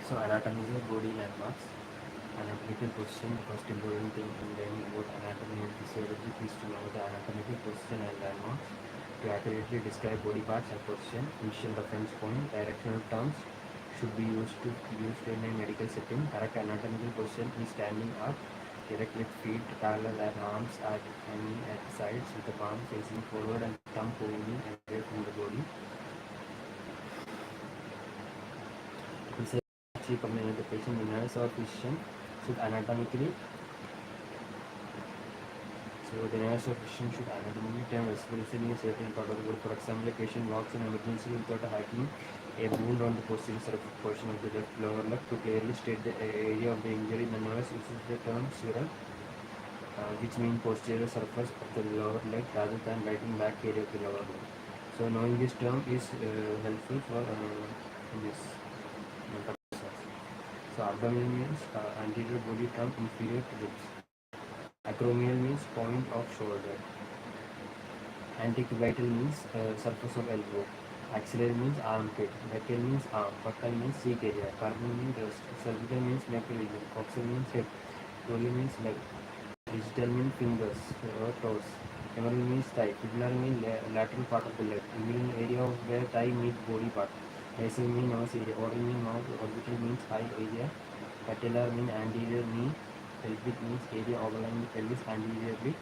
So anatomy is body landmarks. Anatomical position, the first important thing in learning about anatomy and physiology is to know the anatomical position and landmarks. To accurately describe body parts and position, initial reference point, directional terms should be used in a medical setting. Correct anatomical position is standing up, erect with feet parallel and arms at the sides with the palm facing forward and thumb pointing away from the body. Chief of the patient, the nurse or physician should anatomically. So the nurse or physician should anatomically turn respiratory a certain part of the body. For example, a patient walks in emergency without hiking a wound on the posterior surface portion of the left lower leg. To clearly state the area of the injury, the nurse uses the term sural, which means posterior surface of the lower leg rather than writing back area of the lower leg. So knowing this term is helpful for this purposes. So abdominal means anterior body trunk inferior to ribs. Acromial means point of shoulder. Antecubital means surface of elbow. Axillary means armpit. Brachial means arm. Buccal means cheek area. Carpal means wrist. Cervical means neck region. Coxal means hip. Tolli means leg. Digital means fingers or toes. Femoral means thigh. Fibular means lateral part of the leg. Inguinal area of where thigh meets body part. Nasal means nose area. Oral means mouth. Orbital means eye area. Patellar means anterior knee. Pelvic means area overlying the pelvis anteriorly.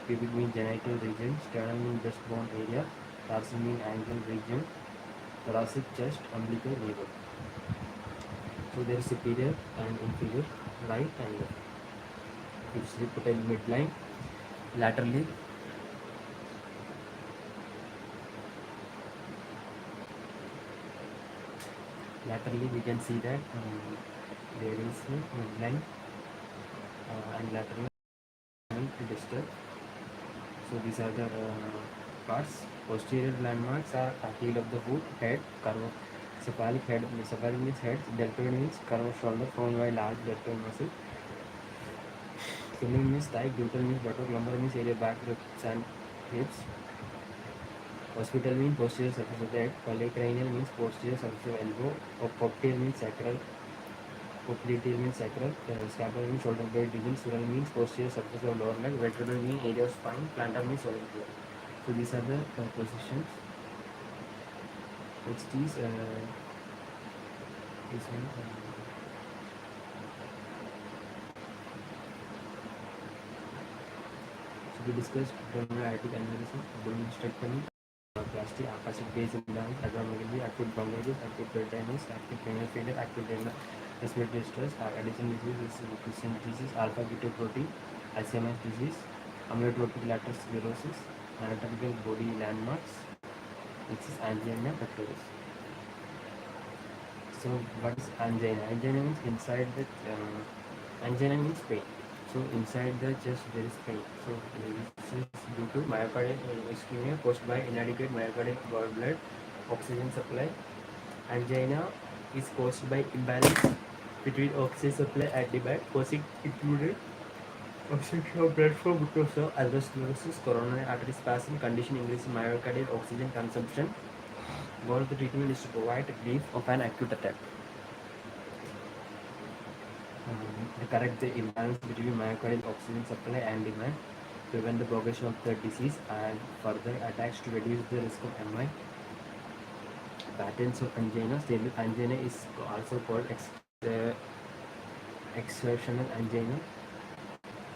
Pubic means genital region. Sternum means breastbone area. Dorsal means ankle region. Thoracic chest, umbilical navel. So there is superior and inferior, right and left. If we put a midline, laterally, we can see that there is a midline and lateral distal. So these are the parts. Posterior landmarks are heel of the foot, head, curve, cephalic head. Cephalic means head. Deltoid means curve of shoulder formed by large deltoid muscle. Femur means thigh. Gluteal means buttock. Lumbar means area back, ribs and hips. Occipital means posterior surface of the head. Polycranial means posterior surface of elbow. Popliteal means sacral. Popliteal means sacral. Scapular means shoulder blade region. Sural means posterior surface of lower leg. Vertebral means area of spine. Plantar means solar floor. So these are the positions. Next is this one. So we discussed abdominal aortic aneurysm, abdominal hysterectomy, plasty, aplastic base imbalance, acromegaly, acute bronchitis, acute peritonitis, acute renal failure, acute renal respiratory distress, Addison disease, Christian disease, alpha-fetoprotein, Alzheimer's disease, amyotrophic lateral sclerosis, anatomical body landmarks, which is angina pectoris. So what is angina? Angina means inside the angina means pain. So inside the chest there is pain. So this is due to myocardial ischemia caused by inadequate myocardial blood oxygen supply. Angina is caused by imbalance between oxygen supply and demand, causing included obstruction of blood flow because of atherosclerosis, coronary artery spasm, condition increasing myocardial oxygen consumption. Goal of the treatment is to provide relief of an acute attack. To correct the imbalance between myocardial oxygen supply and demand, prevent the progression of the disease, and further attacks to reduce the risk of MI. Patterns of angina. Stable angina is also called exertional angina.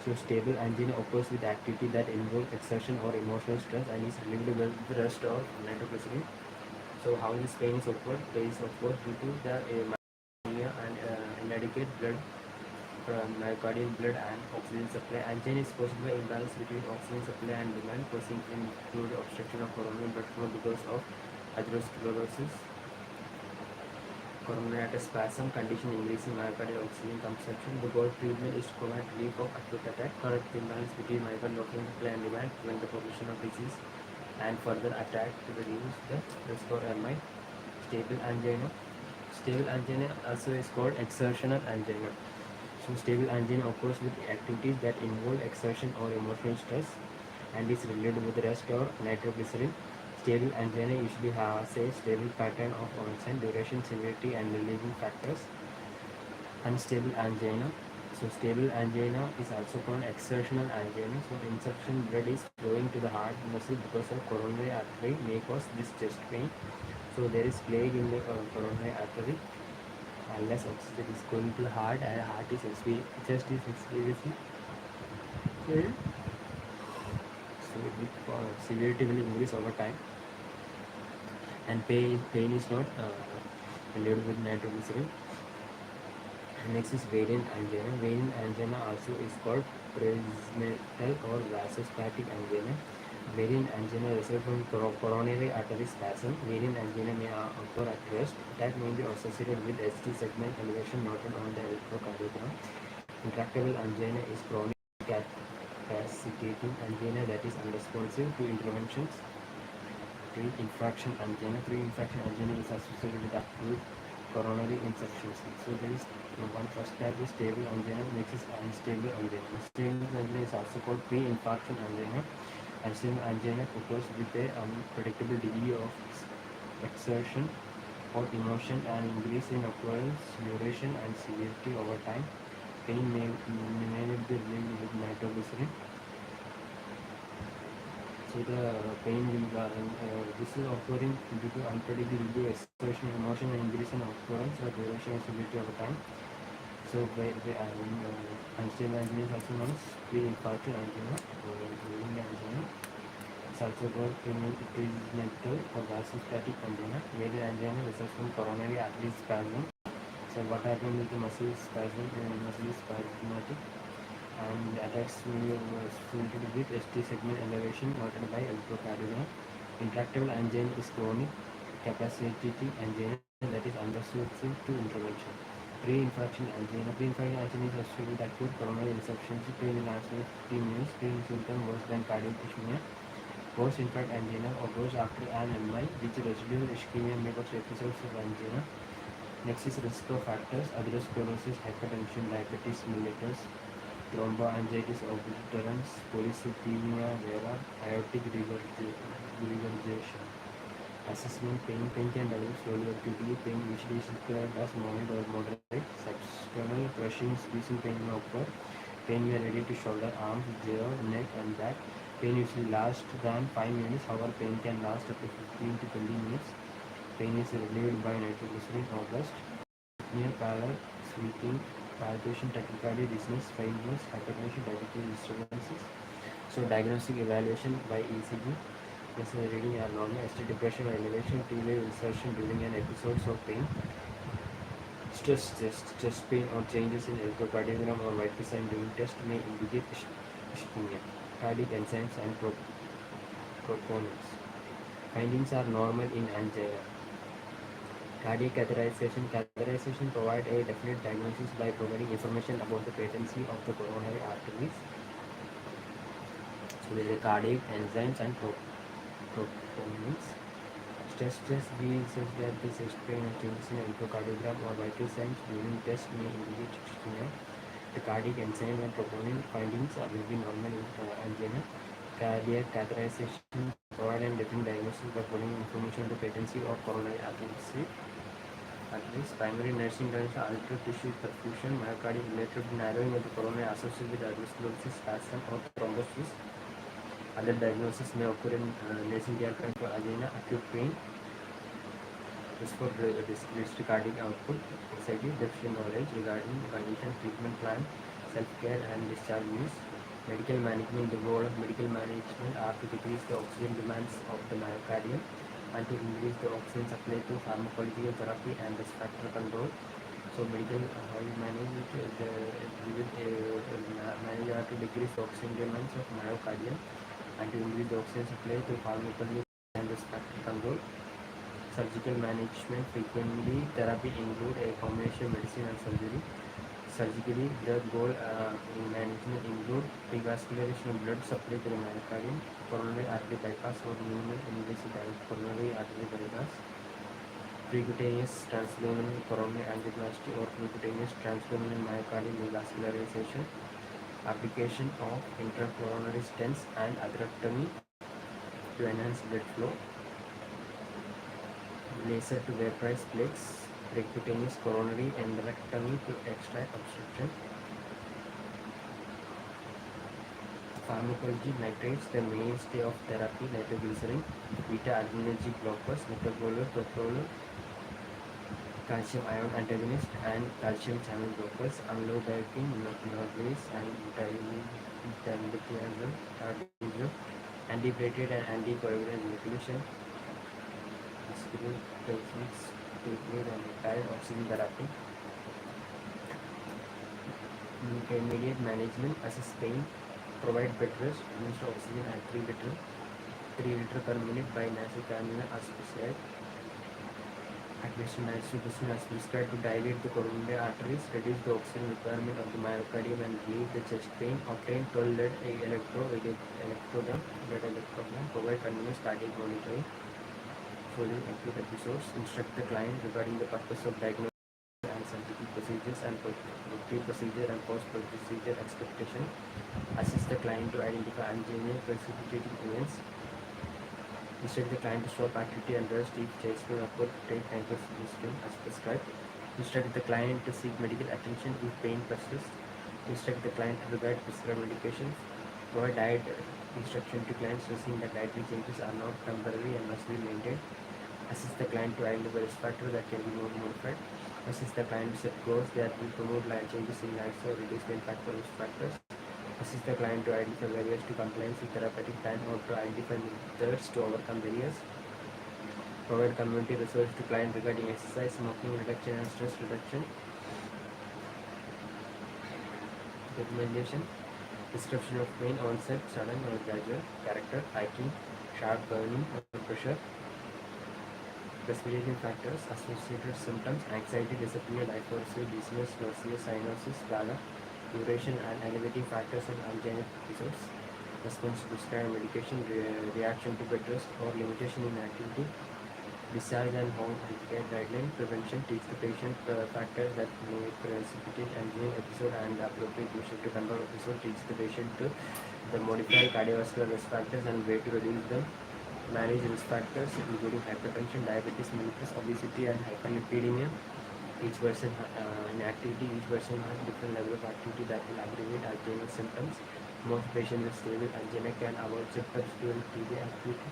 So stable angina occurs with activity that involves exertion or emotional stress and is relieved with the rest or nitroglycerin. So how this pain is occurred? Pain is occurred due to the myocardial and inadequate blood myocardial blood and oxygen supply. Angina is caused by imbalance between oxygen supply and demand, causing include obstruction of coronary blood flow because of atherosclerosis, coronary artery spasm, condition increasing myocardial oxygen consumption. The goal of treatment is to provide relief of acute attack, correct the imbalance between myocardial oxygen supply and demand, prevent the progression of disease, and further attack to reduce the risk of MI. Stable angina. Stable angina also is called exertional angina. So stable angina occurs with activities that involve exertion or emotional stress and is related with rest or nitroglycerin. Stable angina usually has a stable pattern of onset, duration, severity, and relieving factors. Unstable angina. So stable angina is also called exertional angina. So insufficient blood is flowing to the heart muscle because of coronary artery may cause this chest pain. So there is plague in the coronary artery unless oxygen is going to the heart and heart is chest is experiencing pain. So severity will increase over time and pain is not relieved with nitroglycerin. Next is variant angina. Variant angina also is called presmetal or vasospastic angina. Variant angina results from coronary artery spasm. Variant angina may occur at rest. That may be associated with ST segment elevation noted on the electrocardiogram. Intractable angina is chronic capacitating angina that is unresponsive to interventions. Pre-infarction angina. Pre-infarction angina is associated with acute coronary insufficiency. So there is one first type is stable angina, next is unstable angina. Stable angina is also called pre-infarction angina. Unstable angina occurs with a unpredictable degree of exertion or emotion and increase in occurrence, duration and severity over time. Pain may be relieved with nitroglycerin. So the pain will this is occurring due to unpredictable degree of exertion, emotion and increase in occurrence or duration and severity over time. So unstable angina is also known as pre-infarction angina or during angina. It's also called presmental or vasospastic angina. Variant angina results from coronary artery spasm. So what happens with the muscle spasm? Muscle is spasmodic and attacks associated with ST segment elevation noted by electrocardiogram. Intractable angina is chronic capacitating angina that is unresponsive to intervention. Pre-infarction angina. Pre-infarction angina is associated with acute coronary insufficiency. Pain will last for 15 minutes. Pain symptom worse than cardiac ischemia. Post-infarct angina occurs after an MI, which residual ischemia may cause episodes of angina. Next is risk of factors: atherosclerosis, hypertension, diabetes mellitus, thromboangiitis obliterans, polycythemia vera, aortic regurgitation. Assessment: pain can develop slowly or quickly. Pain usually is described as mild or moderate. Substernal crushing, squeezing pain may occur. Pain may radiate to shoulder, arms, jaw, neck and back. Pain usually lasts than 5 minutes. However, pain can last up to 15 to 20 minutes. Pain is relieved by nitroglycerin or rest. Near pallor, sweating, palpitation, tachycardia, dizziness, faintness, hypertension, diabetes disturbances. So diagnostic evaluation by ECG. Yes, reading abnormal, ST depression or elevation, T-wave insertion during an episode of pain. Stress test, chest pain or changes in electrocardiogram or vital sign during test may indicate ischemia. Cardiac enzymes and troponins. Findings are normal in angina. Cardiac catheterization. Catheterization provides a definite diagnosis by providing information about the patency of the coronary arteries. So there is a cardiac enzymes and troponins. Stress test reveals that the chest pain or changes in electrocardiogram or vital signs during test may indicate ischemia. The cardiac enzyme and troponin findings are very normal in angina. Cardiac catheterization provide a definite diagnosis by providing information on the patency of coronary arteries. Primary nursing drugs are altered tissue perfusion, myocardium related narrowing of the coronary associated with atherosclerosis, spasm or thrombosis. Other diagnoses may occur in nursing care for angina, acute pain, risk for decreased cardiac output, anxiety, deficient knowledge regarding the condition, treatment plan, self-care and discharge news. Medical management. The goal of medical management are to decrease the oxygen demands of the myocardium and to increase the oxygen supply to pharmacological therapy and risk factor control. So medical how you manage it, manage how to decrease the oxygen demands of myocardium and to increase the oxygen supply to pharmacological and risk factor control. Surgical management. Frequently therapy include a combination of medicine and surgery. Surgically, the goal in management include revascularization of blood supply to the myocardium, coronary artery bypass or minimal invasive coronary artery bypass, percutaneous transluminal coronary angioplasty or percutaneous transluminal myocardial revascularization, application of intracoronary stents and atherectomy to enhance blood flow, laser to vaporize plaques, Percutaneous, coronary, endarterectomy to extract obstruction. Pharmacology, nitrates, the mainstay of therapy, nitroglycerin, beta-adrenergic blockers, metoprolol, toprolol, calcium ion antagonist, and calcium channel blockers, amlodipine, norvase, and dalbetiazole, antiplatelet and anticoagulant medication, hospital techniques, treatment and retired oxygen therapy, intermediate management, assess pain, provide bed rest, administer oxygen at 3 liter per minute by nasal cannula as prescribed. Administer nitroglycerin as prescribed to dilate the coronary arteries, reduce the oxygen requirement of the myocardium and relieve the chest pain. Obtain 12 lead electrogram, provide continuous cardiac monitoring following acute episodes. Instruct the client regarding the purpose of diagnosis and surgical procedures and pre-procedure and post-procedure expectation. Assist the client to identify angina precipitating events. Instruct the client to stop activity and rest if chest pain occurs to take nitroglycerin as prescribed. Instruct the client to seek medical attention if pain persists. Instruct the client to regard prescribed medications. Provide diet instruction to clients stressing that dietary changes are not temporary and must be maintained. Assist the client to identify risk factors that can be modified. Assist the client to set goals that will promote life changes in lifestyle, reduce the impact of risk factors. Assist the client to identify barriers to compliance with therapeutic plan or to identify methods to overcome barriers. Provide community research to client regarding exercise, smoking reduction and stress reduction. Recommendation: description of pain, onset, sudden or gradual, character, hiking, sharp burning or pressure. Precipitating factors, associated symptoms, anxiety, disappear, hypocrisy, dizziness, nausea, cyanosis, pallor, duration and elevating factors in angina episodes, response to prescribed medication, reaction to bed rest or limitation in activity, discharge and home healthcare guideline, prevention, teach the patient factors that may precipitate angina episode and appropriate measure to control episode, teach the patient to the modified cardiovascular risk factors and way to reduce them. Manage risk factors including hypertension, diabetes mellitus, obesity and hyperlipidemia. Each person in activity, each person has different level of activity that will aggravate angina symptoms. Most patients with stable angina can avoid symptoms during TB activity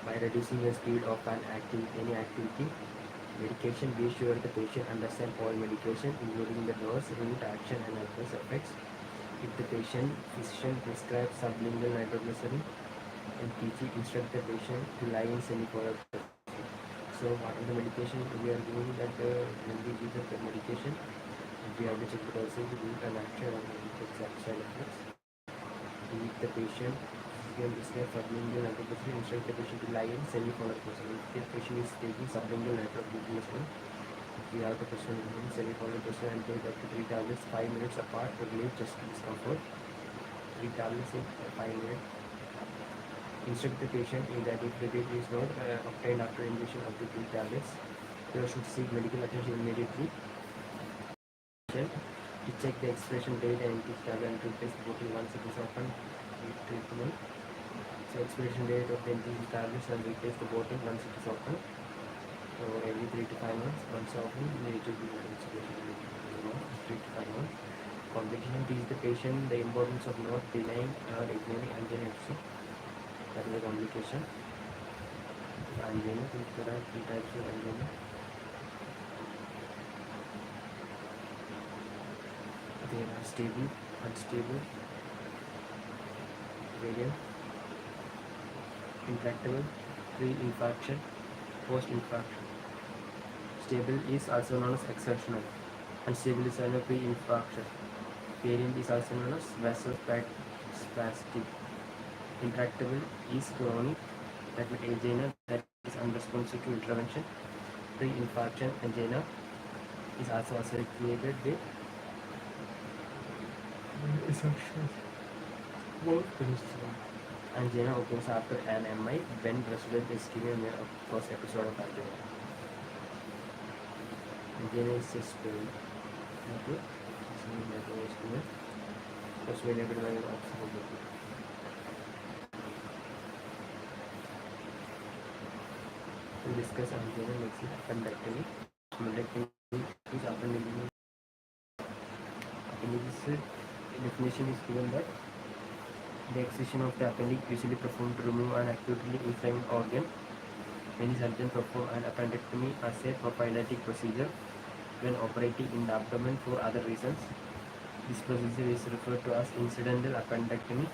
by reducing the speed of any activity. Medication: be sure the patient understands all medication, including the dose, route, action, and adverse effects. If the physician prescribes sublingual nitroglycerin and TG, instruct the patient to lie in semi-polar position. So what are the medication we are giving that when we give the medication, we have to check the dosage, route and action and the exact side effects. If the patient can prescribe sublingual nitroglycerin, instruct the patient to lie in semi-polar position. If the patient is taking sublingual nitroglycerin, we have to prescribe semi-polar position and take up to 3 tablets 5 minutes apart to relieve chest discomfort. 3 tablets in 5 minutes. Instruct the patient that if the baby is not obtained after injection of the 3 tablets, they should seek medical attention immediately. To check the expiration date and each tablet and to replace the bottle once it is opened with treatment. So expiration date of the NTG tablets and replace the bottle once it is opened. So every 3 to 5 months, once often, we need to do expiration date, 3 to 5 months. Complication: teach the patient the importance of not denying or ignoring angina episode. That is a complication. Angina, there are 3 types of angina. They are stable, unstable, variant, intractable, pre-infarction, post-infarction. Stable is also known as exceptional. Unstable is also pre-infarction. Variant is also known as vasospastic. Intractable is chronic, that means angina that is unresponsive to intervention. Pre-infarction angina is also associated with angina occurs after an MI when resident ischemia may cause episode of angina. Angina is stable. Okay. Postmenopausal by oxygen. We'll discuss angina next is appendectomy. Appendectomy is appendix definition is given that the excision of the appendix usually performed to remove an acutely inflamed organ. Many surgeons perform an appendectomy as a prophylactic procedure when operating in the abdomen for other reasons. This procedure is referred to as incidental appendectomy.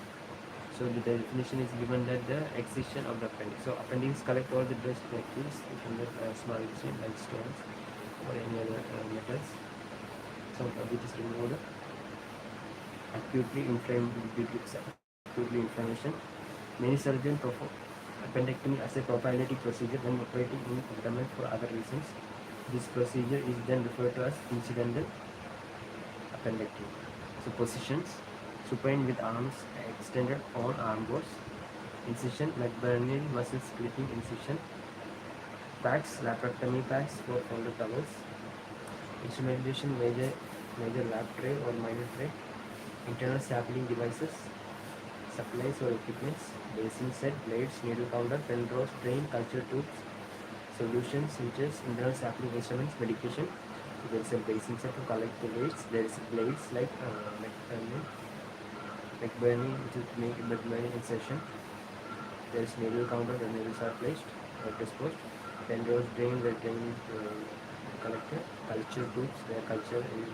So the definition is given that the excision of the appendix. So appendix collect all the dust molecules from the small intestine like stones or any other metals. So which is removed acutely inflamed due to acutely inflammation. Many surgeons perform appendectomy as a prophylactic procedure when operating in abdomen for other reasons. This procedure is then referred to as incidental appendectomy. So positions: supine with arms extended on arm boards. Incision: meconial muscle splitting incision. Packs: laparectomy packs for folded towels. Instrumentation: major lab tray or minor tray. Internal sapling devices, supplies or equipments, basin set, blades, needle counter, pen rows, drain, culture tubes, solutions, switches, internal sapling instruments, medication. There is a basin set to collect the blades. There is blades like McBurney, which is make McBurney insertion. There is needle counter where needles are placed or disposed. Pen rows, drain where drain is collected. Culture tubes where culture is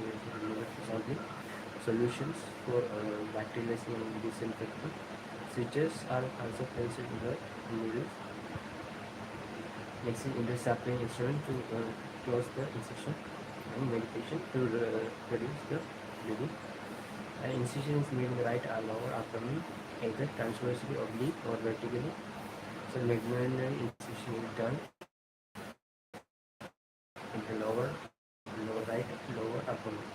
sampling. Solutions for bacterializing and disinfecting. Switches are also placed in the needles. Next is intersapling instrument to close the incision, and medication to reduce the bleeding. An incision is made in the right or lower abdomen, either transversely, oblique, or vertically. So McBurney incision is done in the lower right, lower abdomen.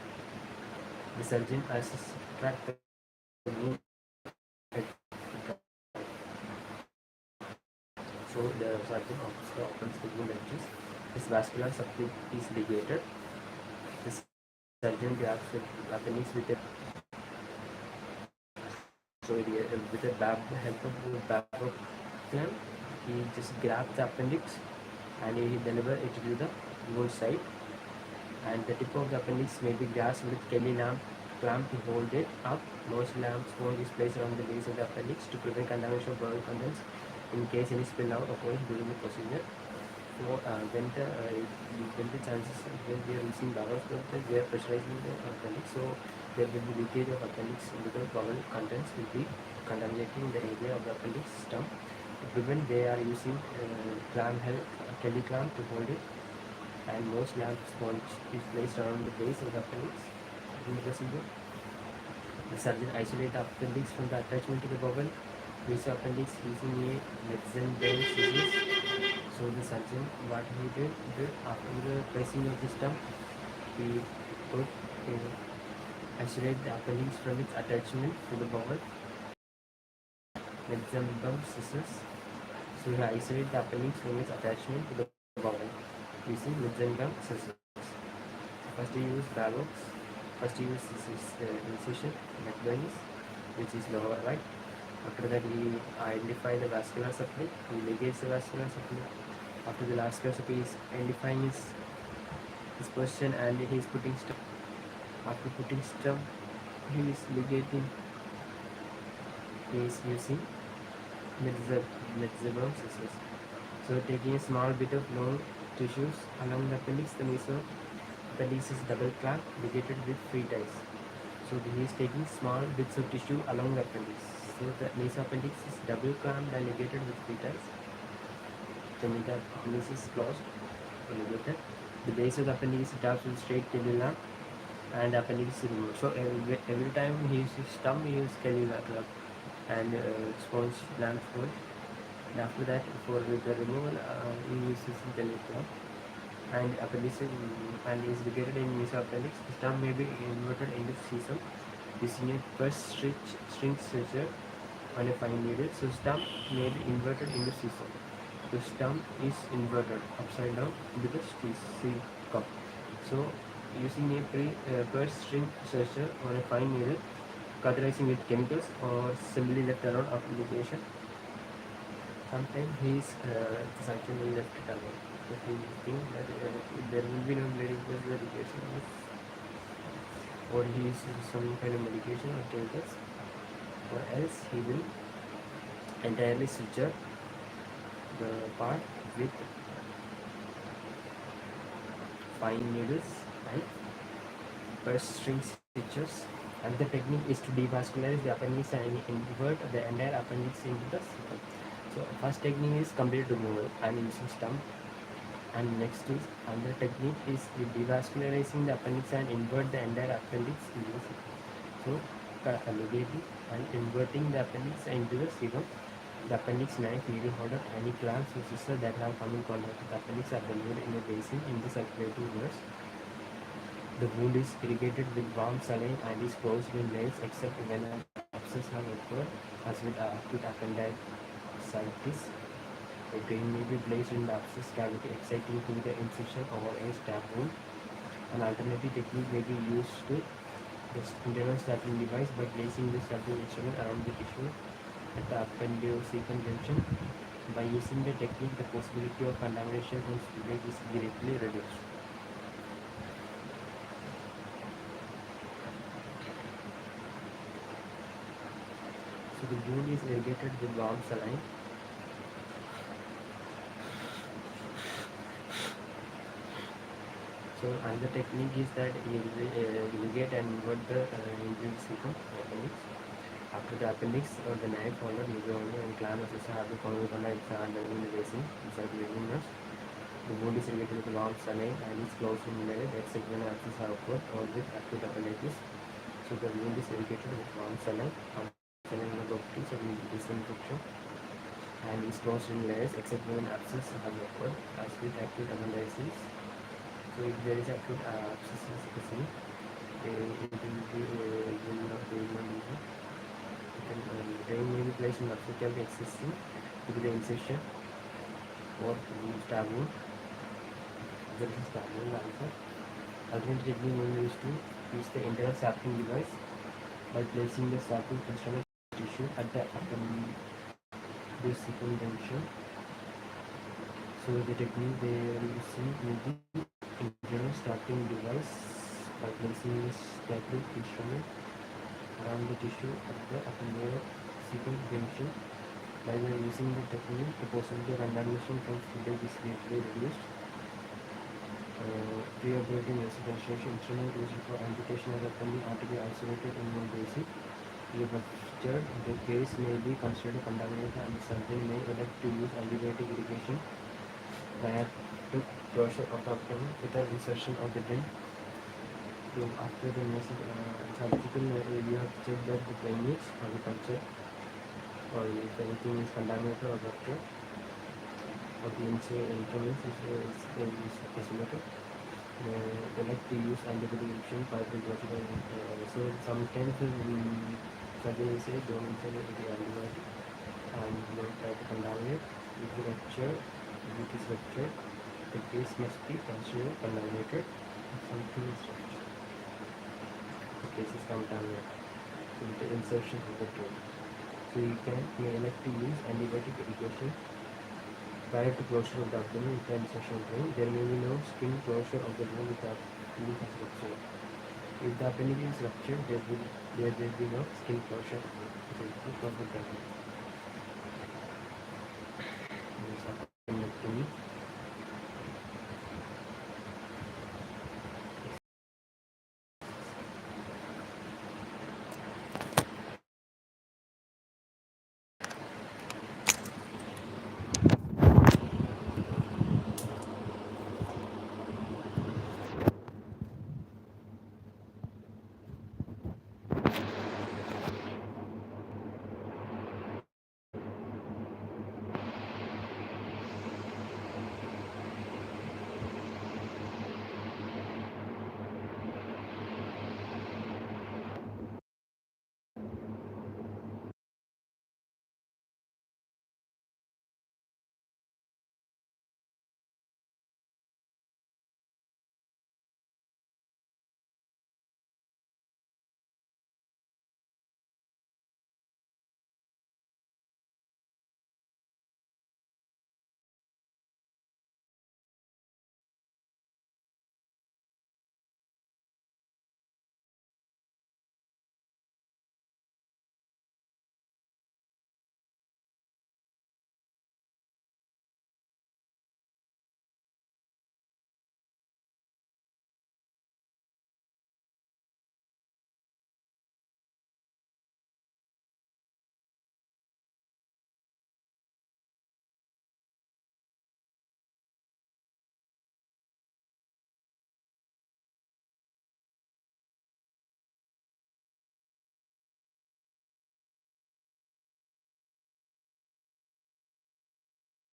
The surgeon has to subtract the wound. So the surgeon opens the wound edges. This vascular subtube is ligated. The surgeon grabs the appendix with a with the help of the babo clamp. He just grabs the appendix and he delivers it to the wound site. And the tip of the appendix may be grasped with Kelly clamp to hold it up. Most lamp sponge is placed around the base of the appendix to prevent contamination of bowel contents in case any spill out occurs during the procedure. So when the chances when we are using bowel we are pressurizing the appendix, so there will be leakage of appendix into the bowel contents will be contaminating the area of the appendix system. To prevent, they are using Kelly clamp to hold it, and most lamp sponge is placed around the base of the appendix. In the procedure, the surgeon isolates the appendix from the attachment to the bowel. Use the appendix using a Metzenberg scissors. So the surgeon, what he did after the placing of the stump, he put isolate the appendix from its attachment to the bowel. Metzenberg scissors. So he isolate the appendix from its attachment to the bowel using Metzenberg scissors. First he used Bavox. First he used incision, McBurney, which is lower right. After that he identified the vascular supply. He ligates the vascular supply. After the vascular supply is identifying his position and he is putting stump. After putting stump, he is ligating. He is using Metzenberg scissors. So taking a small bit of long tissues along the appendix, the mesoappendix is double clamped, ligated with free ties. So he is taking small bits of tissue along the appendix. So the mesoappendix is double clamped and ligated with free ties. The mesoappendix is closed and ligated. The base of the appendix is attached with straight cannula and the appendix is removed. So every time he uses stump, he uses cannula and sponge, lamp sponge. And after that, for the removal, he uses cannula and appendix is located in mesoappendix. The stump may be inverted into cecum using a first string stretcher on a fine needle. So stump may be inverted into cecum. The stump is inverted upside down into the cecum. So using a first string stretcher on a fine needle, cauterizing with chemicals or simply left around application. Sometimes the surgeon will left it alone. If he think that there will be no bleeding plus the medication or he uses some kind of medication or chemicals, or else he will entirely suture the part with fine needles and purse string stitches. And the technique is to devascularize the appendix and invert the entire appendix into the septum. So first technique is complete removal and using stump, and next is another technique is devascularizing the appendix and invert the entire appendix into the septum. So ligating and inverting the appendix into the septum. The appendix knife, needle holder, any clamps or scissors that have come in contact with the appendix are removed in a basin in the circulating venous. The wound is irrigated with warm saline and is closed in layers except when an abscess has occurred, as with acute appendicitis. A drain may be placed in the abscess cavity, exciting to the incision or a stab wound. An alternative technique may be used to the internal stapling device by placing the stapling instrument around the tissue at the appendicecum junction. By using the technique, the possibility of contamination from spillage is greatly reduced. So the wound is irrigated with warm saline. So another technique is that irrigate and invert the injured septum appendix. After the appendix or the knife holder, usually and clamp associated have the following contact under the basin inside the venous. The wound is irrigated with warm saline and is closed in layer except when abscess are occurred or with acute appendicitis. So the wound is irrigated with warm saline. Saline is properties of disinfection and is closed in layers except when abscess have occurred as with acute appendicitis. So if there is acute abscess, it will not be easy. Drain may be placed in the abscess cavity existing to the incision or stab wound. There is stab wound also. Alternative technique may be used to use the internal stapling device by placing the stapling instrument tissue at the appendicecum junction. So the technique they are using will be internal stapling device by placing the stapling instrument around the tissue at the appendicecum junction. By using the technique, the possibility of contamination from spillage is greatly reduced. Pre-operative resuscitation instrument used for amputation of the appendix are to be isolated in one basin. If ruptured, the case may be considered contaminated and the surgeon may elect to use antibiotic irrigation prior to closure of the abdomen without insertion of the drain. So after the surgical, you have to check that the drainage or the culture or if anything is contaminated or ruptured or the instruments is isolated. They like to use antibiotic injection prior to closure. So sometimes surgeon will say don't insert the antibiotic and don't try to contaminate. If it is ruptured, the case must be considered contaminated. If something is ruptured, the case is contaminated. So the insertion of the drain. So you may elect to use antibiotic irrigation prior to closure of the abdomen with the insertion of drain. There may be no skin closure of the wound with the appendix is ruptured. If the appendix is ruptured, there will be no skin closure of the drain.